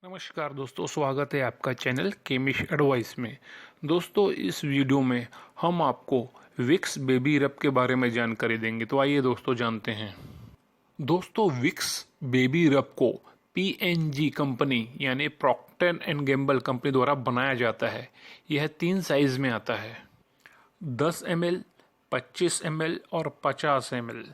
नमस्कार दोस्तों, स्वागत है आपका चैनल केमिश एडवाइस में। दोस्तों, इस वीडियो में हम आपको विक्स बेबी रब के बारे में जानकारी देंगे। तो आइए दोस्तों जानते हैं। दोस्तों, विक्स बेबी रब को पीएनजी कंपनी यानी प्रॉक्टर एंड गैम्बल कंपनी द्वारा बनाया जाता है। यह 3 साइज में आता है, 10 ml, 25 ml और 50 ml।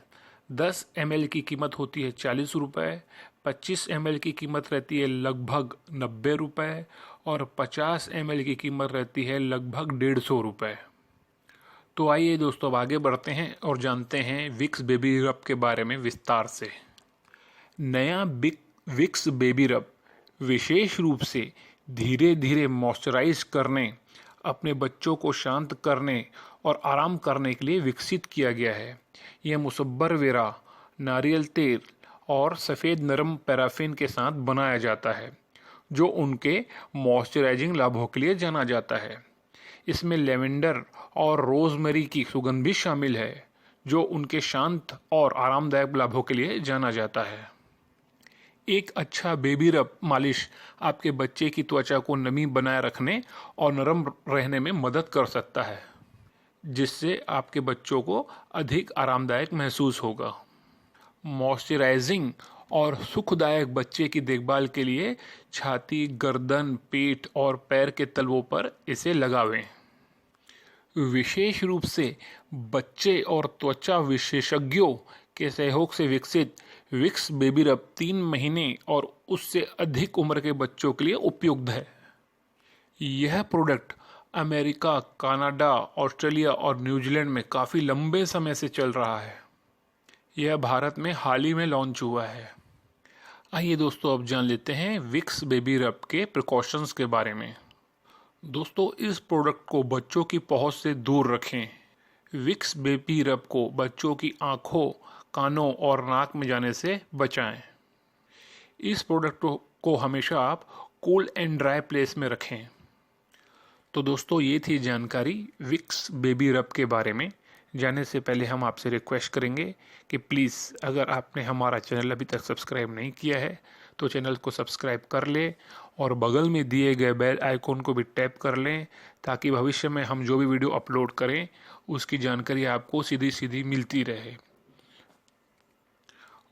10 ml की कीमत होती है 40 रुपये, 25 ml की कीमत रहती है लगभग 90 रुपये और 50 ml की कीमत रहती है लगभग 150 रुपये। तो आइए दोस्तों, अब आगे बढ़ते हैं और जानते हैं विक्स बेबी रब के बारे में विस्तार से। नया विक्स बेबी रब विशेष रूप से धीरे धीरे मॉइस्चराइज करने, अपने बच्चों को शांत करने और आराम करने के लिए विकसित किया गया है। यह मुसब्बर वेरा, नारियल तेल और सफ़ेद नरम पैराफिन के साथ बनाया जाता है, जो उनके मॉइस्चराइजिंग लाभों के लिए जाना जाता है। इसमें लेवेंडर और रोज़मेरी की सुगंध भी शामिल है, जो उनके शांत और आरामदायक लाभों के लिए जाना जाता है। एक अच्छा बेबी रब मालिश आपके बच्चे की त्वचा को नमी बनाए रखने और नरम रहने में मदद कर सकता है, जिससे आपके बच्चों को अधिक आरामदायक महसूस होगा। मॉइस्चराइजिंग और सुखदायक बच्चे की देखभाल के लिए छाती, गर्दन, पेट और पैर के तलवों पर इसे लगावें। विशेष रूप से बच्चे और त्वचा विशेषज्ञों के सहयोग से विकसित विक्स बेबी रब 3 महीने और उससे अधिक उम्र के बच्चों के लिए उपयुक्त है। यह प्रोडक्ट अमेरिका, कनाडा, ऑस्ट्रेलिया और न्यूजीलैंड में काफ़ी लंबे समय से चल रहा है। यह भारत में हाल ही में लॉन्च हुआ है। आइए दोस्तों, अब जान लेते हैं विक्स बेबी रब के प्रिकॉशंस के बारे में। दोस्तों, इस प्रोडक्ट को बच्चों की पहुंच से दूर रखें। विक्स बेबी रब को बच्चों की आँखों, कानों और नाक में जाने से बचाएं। इस प्रोडक्ट को हमेशा आप कूल एंड ड्राई प्लेस में रखें। तो दोस्तों, ये थी जानकारी विक्स बेबी रब के बारे में। जाने से पहले हम आपसे रिक्वेस्ट करेंगे कि प्लीज़, अगर आपने हमारा चैनल अभी तक सब्सक्राइब नहीं किया है तो चैनल को सब्सक्राइब कर लें और बगल में दिए गए बेल आइकॉन को भी टैप कर लें, ताकि भविष्य में हम जो भी वीडियो अपलोड करें उसकी जानकारी आपको सीधी सीधी मिलती रहे।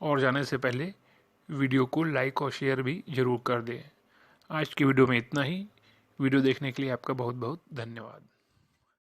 और जाने से पहले वीडियो को लाइक और शेयर भी ज़रूर कर दें। आज की वीडियो में इतना ही। वीडियो देखने के लिए आपका बहुत बहुत धन्यवाद।